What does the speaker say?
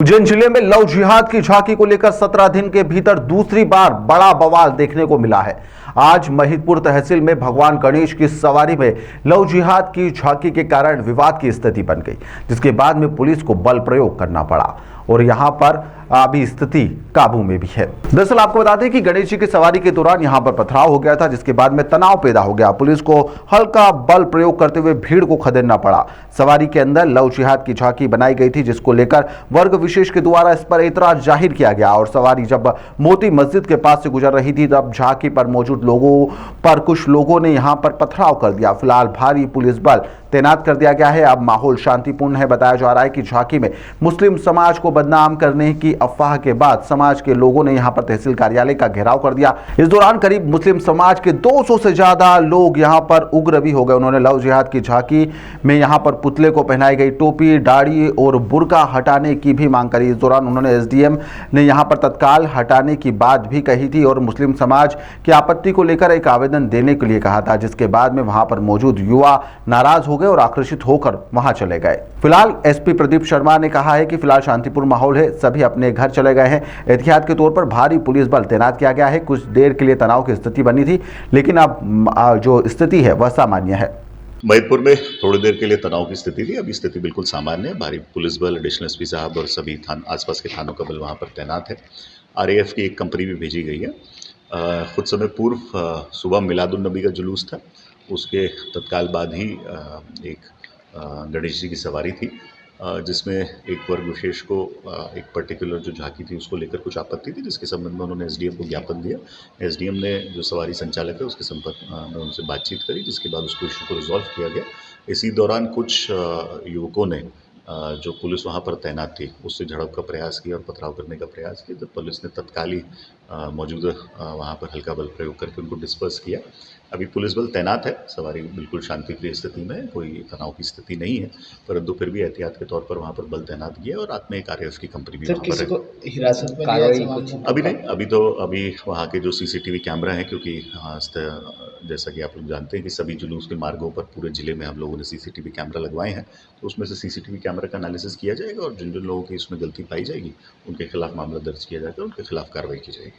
उज्जैन जिले में लव जिहाद की झांकी को लेकर 17 दिन के भीतर दूसरी बार बड़ा बवाल देखने को मिला है। आज महिदपुर तहसील में भगवान गणेश की सवारी में लव जिहाद की झांकी के कारण विवाद की स्थिति बन गई, जिसके बाद में पुलिस को बल प्रयोग करना पड़ा और यहां पर अभी स्थिति काबू में भी है। दरअसल आपको बता दें कि गणेश जी की सवारी के दौरान यहां पर पथराव हो गया था, जिसके बाद में तनाव पैदा हो गया। पुलिस को हल्का बल प्रयोग करते हुए भीड़ को खदेड़ना पड़ा। सवारी के अंदर लव जिहाद की झांकी बनाई गई थी, जिसको लेकर वर्ग विशेष के द्वारा इस पर एतराज जाहिर किया गया और सवारी जब मोती मस्जिद के पास से गुजर रही थी तब झांकी पर मौजूद लोगों पर कुछ लोगों ने यहां पर पथराव कर दिया। फिलहाल भारी पुलिस बल तैनात कर दिया गया है। अब माहौल शांतिपूर्ण है। बताया जा रहा है कि झांकी में मुस्लिम समाज को बदनाम करने की अफवाह के बाद समाज के लोगों ने यहां पर तहसील कार्यालय का घेराव कर दिया। इस दौरान करीब मुस्लिम समाज के 200 से ज्यादा लोग यहां पर उग्र भी हो गए। उन्होंने लव जिहाद की झांकी में यहां पर पुतले को पहनाई गई टोपी, दाढ़ी और बुर्का हटाने की भी मांग करी। इस दौरान उन्होंने एसडीएम ने यहां पर तत्काल हटाने की बात भी कही थी और मुस्लिम समाज की आपत्ति को लेकर एक आवेदन देने के लिए कहा था, जिसके बाद में वहां पर मौजूद युवा नाराज हो गए और आक्रोशित होकर वहां चले गए। फिलहाल एसपी प्रदीप शर्मा ने कहा है कि फिलहाल शांतिपूर्ण माहौल है, सभी अपने घर चले गए हैं। एहतियात के तौर पर भारी पुलिस बल तैनात किया गया है। कुछ देर के लिए तनाव की स्थिति बनी थी, लेकिन अब जो स्थिति है वह सामान्य है। महिदपुर में थोड़ी देर के लिए तनाव की स्थिति थी, अभी स्थिति बिल्कुल सामान्य है। भारी पुलिस बल, एडिशनल एसपी साहब और सभी आसपास के थानों का बल वहाँ पर तैनात है। आरएएफ की एक कंपनी भी भेजी गई है। कुछ समय पूर्व सुबह मिलादुन्नबी का जुलूस था, उसके तत्काल बाद ही एक गणेश जी की सवारी थी, जिसमें एक वर्ग विशेष को एक पर्टिकुलर जो झांकी थी उसको लेकर कुछ आपत्ति थी, जिसके संबंध में उन्होंने एसडीएम को ज्ञापन दिया। एसडीएम ने जो सवारी संचालक है उसके संपर्क में उनसे बातचीत करी, जिसके बाद उसको इशू को रिजॉल्व किया गया। इसी दौरान कुछ युवकों ने जो पुलिस वहाँ पर तैनात थी उससे झड़प का प्रयास किया और पथराव करने का प्रयास किया। जब पुलिस ने तत्काल ही मौजूद वहाँ पर हल्का बल प्रयोग करके उनको डिस्पर्स किया। अभी पुलिस बल तैनात है, सवारी बिल्कुल शांतिप्रिय स्थिति में है, कोई तनाव की स्थिति नहीं है, परंतु फिर भी एहतियात के तौर पर वहाँ पर बल तैनात किया और रात में एक आरएएफ की कंपनी भी वहाँ पर है। हिरासत में कार्रवाई कुछ अभी नहीं, अभी वहाँ के जो सीसीटीवी कैमरा हैं, क्योंकि जैसा कि आप लोग जानते हैं कि सभी जुलूस के मार्गों पर पूरे जिले में हम लोगों ने सीसीटीवी कैमरा लगवाए हैं, तो उसमें से सीसीटीवी कैमरा का एनालिसिस किया जाएगा और जिन जिन लोगों की इसमें गलती पाई जाएगी उनके खिलाफ मामला दर्ज किया जाएगा, उनके खिलाफ कार्रवाई की जाएगी।